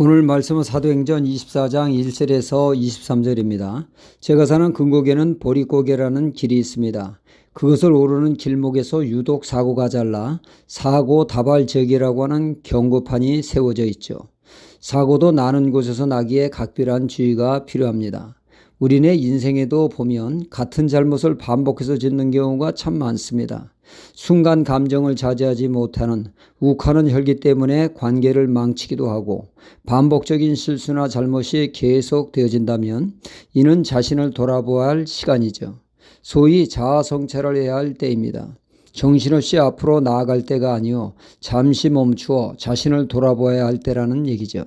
오늘 말씀은 사도행전 24장 1절에서 23절입니다. 제가 사는 근곡에는 보릿고개라는 길이 있습니다. 그것을 오르는 길목에서 유독 사고가 잘나 사고 다발적이라고 하는 경고판이 세워져 있죠. 사고도 나는 곳에서 나기에 각별한 주의가 필요합니다. 우리네 인생에도 보면 같은 잘못을 반복해서 짓는 경우가 참 많습니다. 순간 감정을 자제하지 못하는 욱하는 혈기 때문에 관계를 망치기도 하고 반복적인 실수나 잘못이 계속되어진다면 이는 자신을 돌아보아야 할 시간이죠. 소위 자아 성찰을 해야 할 때입니다. 정신없이 앞으로 나아갈 때가 아니요 잠시 멈추어 자신을 돌아보아야 할 때라는 얘기죠.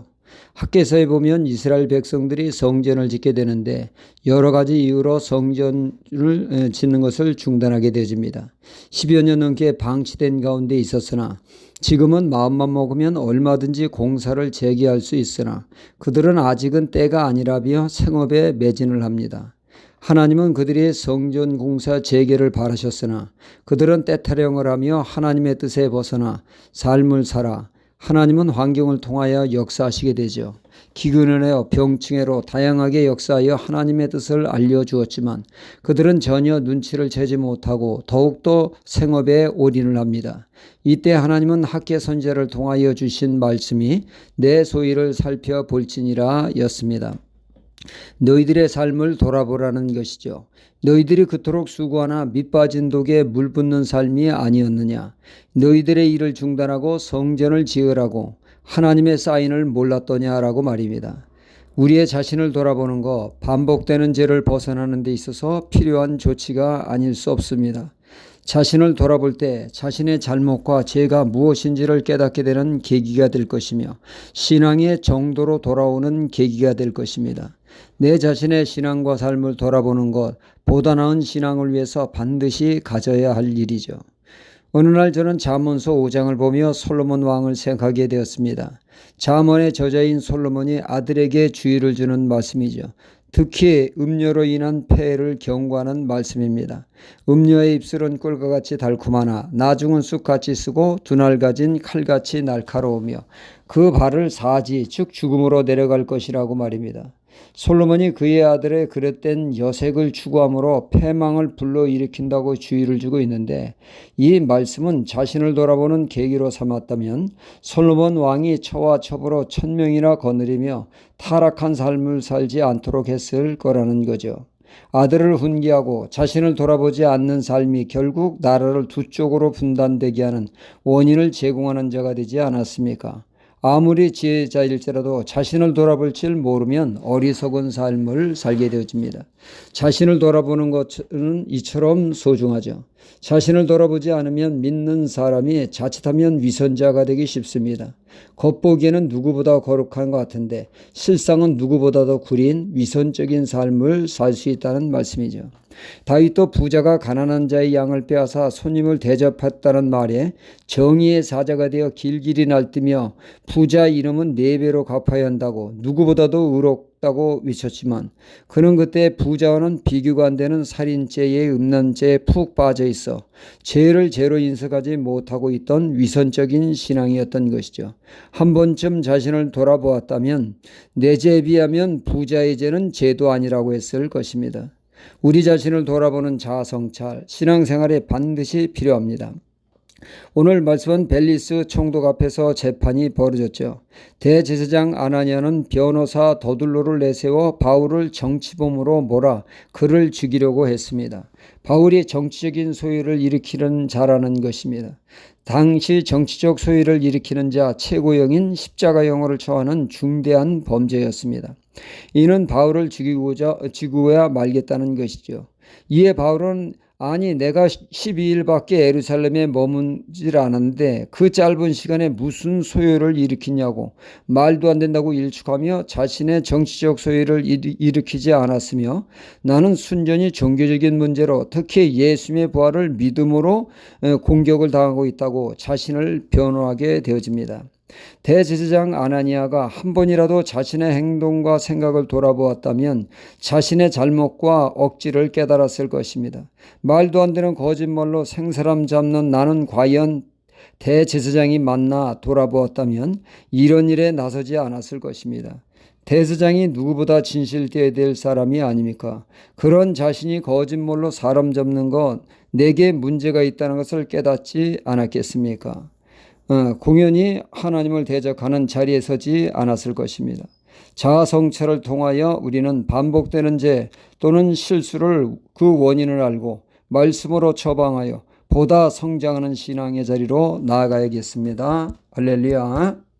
학개서에 보면 이스라엘 백성들이 성전을 짓게 되는데 여러 가지 이유로 성전을 짓는 것을 중단하게 되어집니다. 10여 년 넘게 방치된 가운데 있었으나 지금은 마음만 먹으면 얼마든지 공사를 재개할 수 있으나 그들은 아직은 때가 아니라며 생업에 매진을 합니다. 하나님은 그들이 성전 공사 재개를 바라셨으나 그들은 때타령을 하며 하나님의 뜻에 벗어나 삶을 살아 하나님은 환경을 통하여 역사하시게 되죠. 기근은혜와 병충해로 다양하게 역사하여 하나님의 뜻을 알려주었지만 그들은 전혀 눈치를 채지 못하고 더욱더 생업에 올인을 합니다. 이때 하나님은 학개 선지자를 통하여 주신 말씀이 내 소위를 살펴볼지니라 였습니다. 너희들의 삶을 돌아보라는 것이죠. 너희들이 그토록 수고하나 밑빠진 독에 물 붓는 삶이 아니었느냐. 너희들의 일을 중단하고 성전을 지으라고 하나님의 사인을 몰랐더냐라고 말입니다. 우리의 자신을 돌아보는 것, 반복되는 죄를 벗어나는 데 있어서 필요한 조치가 아닐 수 없습니다. 자신을 돌아볼 때 자신의 잘못과 죄가 무엇인지를 깨닫게 되는 계기가 될 것이며 신앙의 정도로 돌아오는 계기가 될 것입니다. 내 자신의 신앙과 삶을 돌아보는 것, 보다 나은 신앙을 위해서 반드시 가져야 할 일이죠. 어느 날 저는 잠언서 5장을 보며 솔로몬 왕을 생각하게 되었습니다. 잠언의 저자인 솔로몬이 아들에게 주의를 주는 말씀이죠. 특히 음료로 인한 폐해를 경고하는 말씀입니다. 음료의 입술은 꿀과 같이 달콤하나 나중은 쑥같이 쓰고 두날 가진 칼같이 날카로우며 그 발을 사지 즉 죽음으로 내려갈 것이라고 말입니다. 솔로몬이 그의 아들의 그릇된 여색을 추구함으로 패망을 불러일으킨다고 주의를 주고 있는데 이 말씀은 자신을 돌아보는 계기로 삼았다면 솔로몬 왕이 처와 첩으로 1000명이나 거느리며 타락한 삶을 살지 않도록 했을 거라는 거죠. 아들을 훈계하고 자신을 돌아보지 않는 삶이 결국 나라를 두 쪽으로 분단되게 하는 원인을 제공하는 자가 되지 않았습니까? 아무리 지혜자일지라도 자신을 돌아볼 줄 모르면 어리석은 삶을 살게 되어집니다. 자신을 돌아보는 것은 이처럼 소중하죠. 자신을 돌아보지 않으면 믿는 사람이 자칫하면 위선자가 되기 쉽습니다. 겉보기에는 누구보다 거룩한 것 같은데 실상은 누구보다도 구린 위선적인 삶을 살 수 있다는 말씀이죠. 다윗도 부자가 가난한 자의 양을 빼앗아 손님을 대접했다는 말에 정의의 사자가 되어 길길이 날뛰며 부자 이름은 4배로 갚아야 한다고 누구보다도 의롭다고 외쳤지만 그는 그때 부자와는 비교가 안 되는 살인죄에 음란죄에 푹 빠져 있어 죄를 죄로 인식하지 못하고 있던 위선적인 신앙이었던 것이죠. 한 번쯤 자신을 돌아보았다면 내 죄에 비하면 부자의 죄는 죄도 아니라고 했을 것입니다. 우리 자신을 돌아보는 자아성찰, 신앙생활에 반드시 필요합니다. 오늘 말씀은 벨리스 총독 앞에서 재판이 벌어졌죠. 대제사장 아나니아는 변호사 더둘로를 내세워 바울을 정치범으로 몰아 그를 죽이려고 했습니다. 바울이 정치적인 소유를 일으키는 자라는 것입니다. 당시 정치적 소유를 일으키는 자 최고형인 십자가형을 처하는 중대한 범죄였습니다. 이는 바울을 죽이고야 말겠다는 것이죠. 이에 바울은 아니 내가 12일밖에 예루살렘에 머문질 않았는데 그 짧은 시간에 무슨 소요를 일으키냐고 말도 안 된다고 일축하며 자신의 정치적 소요를 일으키지 않았으며 나는 순전히 종교적인 문제로 특히 예수님의 부활을 믿음으로 공격을 당하고 있다고 자신을 변호하게 되어집니다. 대제사장 아나니아가 한 번이라도 자신의 행동과 생각을 돌아보았다면 자신의 잘못과 억지를 깨달았을 것입니다. 말도 안 되는 거짓말로 생사람 잡는 나는 과연 대제사장이 만나 돌아보았다면 이런 일에 나서지 않았을 것입니다. 대제사장이 누구보다 진실되어야 될 사람이 아닙니까? 그런 자신이 거짓말로 사람 잡는 것 내게 문제가 있다는 것을 깨닫지 않았겠습니까? 공연히 하나님을 대적하는 자리에 서지 않았을 것입니다. 자아 성찰을 통하여 우리는 반복되는 죄 또는 실수를 그 원인을 알고 말씀으로 처방하여 보다 성장하는 신앙의 자리로 나아가야겠습니다. 할렐루야.